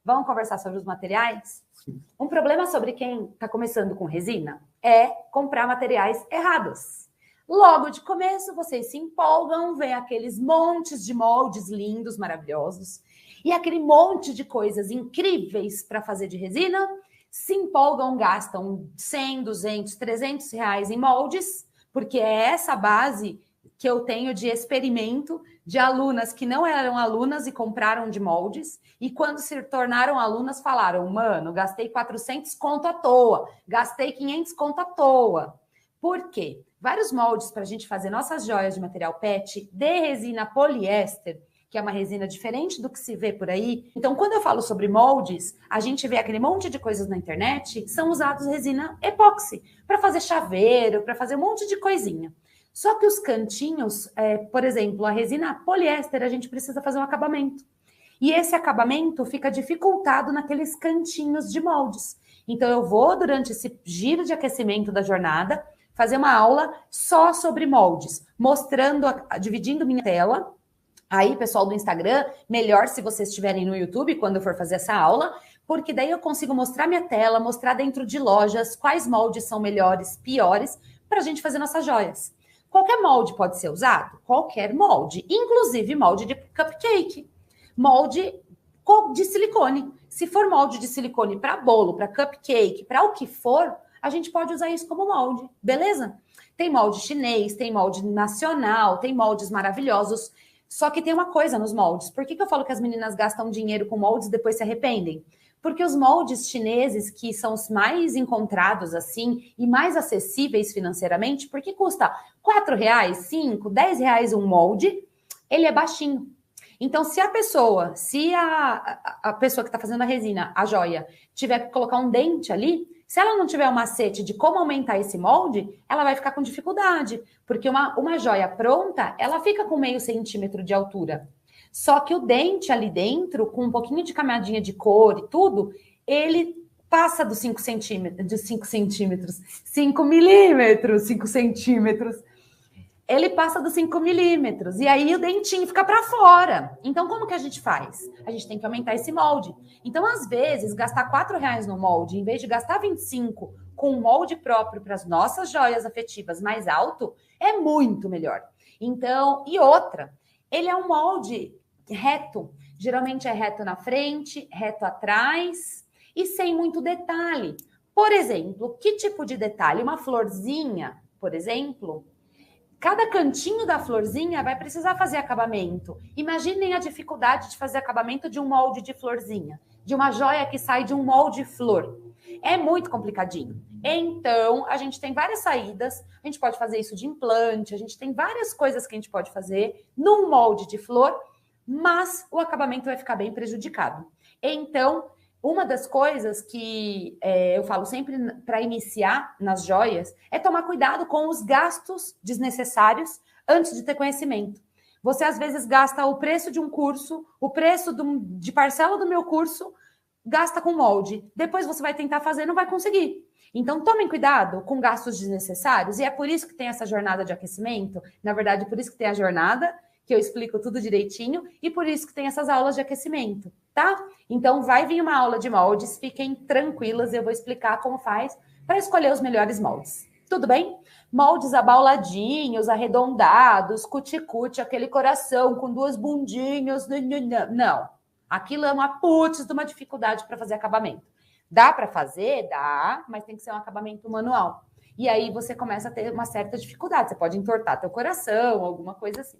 Vamos conversar sobre os materiais? Um problema sobre quem está começando com resina é comprar materiais errados. Logo de começo, vocês se empolgam, vem aqueles montes de moldes lindos, maravilhosos, e aquele monte de coisas incríveis para fazer de resina, se empolgam, gastam 100, 200, 300 reais em moldes, porque é essa base que eu tenho de experimento de alunas que não eram alunas e compraram de moldes, e quando se tornaram alunas falaram, mano, gastei 400 conto à toa, gastei 500 conto à toa. Por quê? Vários moldes para a gente fazer nossas joias de material PET de resina poliéster, que é uma resina diferente do que se vê por aí. Então, quando eu falo sobre moldes, a gente vê aquele monte de coisas na internet, são usados resina epóxi, para fazer chaveiro, para fazer um monte de coisinha. Só que os cantinhos, por exemplo, a resina poliéster, a gente precisa fazer um acabamento. E esse acabamento fica dificultado naqueles cantinhos de moldes. Então, eu vou, durante esse giro de aquecimento da jornada, fazer uma aula só sobre moldes, mostrando, dividindo minha tela. Aí, pessoal do Instagram, melhor se vocês estiverem no YouTube quando eu for fazer essa aula, porque daí eu consigo mostrar minha tela, mostrar dentro de lojas quais moldes são melhores, piores, para a gente fazer nossas joias. Qualquer molde pode ser usado? Qualquer molde, inclusive molde de cupcake, molde de silicone. Se for molde de silicone para bolo, para cupcake, para o que for, a gente pode usar isso como molde, beleza? Tem molde chinês, tem molde nacional, tem moldes maravilhosos. Só que tem uma coisa nos moldes. Por que eu falo que as meninas gastam dinheiro com moldes e depois se arrependem? Porque os moldes chineses, que são os mais encontrados assim e mais acessíveis financeiramente, porque custa R$4, 5, R$10 um molde, ele é baixinho. Então, se a pessoa que está fazendo a resina, a joia, tiver que colocar um dente ali, se ela não tiver um macete de como aumentar esse molde, ela vai ficar com dificuldade, porque uma joia pronta, ela fica com meio centímetro de altura. Só que o dente ali dentro, com um pouquinho de camadinha de cor e tudo, ele passa dos 5 centímetros, 5 milímetros, 5 centímetros. Ele passa dos 5 milímetros, e aí o dentinho fica para fora. Então, como que a gente faz? A gente tem que aumentar esse molde. Então, às vezes, gastar R$4 no molde, em vez de gastar 25 com um molde próprio para as nossas joias afetivas mais alto, é muito melhor. Então, e outra, ele é um molde reto. Geralmente é reto na frente, reto atrás e sem muito detalhe. Por exemplo, que tipo de detalhe? Uma florzinha, por exemplo... Cada cantinho da florzinha vai precisar fazer acabamento. Imaginem a dificuldade de fazer acabamento de um molde de florzinha, de uma joia que sai de um molde flor. É muito complicadinho. Então, a gente tem várias saídas. A gente pode fazer isso de implante, a gente tem várias coisas que a gente pode fazer num molde de flor, mas o acabamento vai ficar bem prejudicado. Então, uma das coisas que eu falo sempre para iniciar nas joias é tomar cuidado com os gastos desnecessários antes de ter conhecimento. Você, às vezes, gasta o preço de um curso, o preço de parcela do meu curso, gasta com molde. Depois você vai tentar fazer e não vai conseguir. Então, tomem cuidado com gastos desnecessários, e é por isso que tem essa jornada de aquecimento. Na verdade, por isso que tem a jornada, que eu explico tudo direitinho, e por isso que tem essas aulas de aquecimento, tá? Então, vai vir uma aula de moldes, fiquem tranquilas, eu vou explicar como faz para escolher os melhores moldes. Tudo bem? Moldes abauladinhos, arredondados, cuticute, aquele coração com 2 bundinhas, não. Aquilo é uma putz de uma dificuldade para fazer acabamento. Dá para fazer? Dá, mas tem que ser um acabamento manual. E aí você começa a ter uma certa dificuldade, você pode entortar teu coração, alguma coisa assim.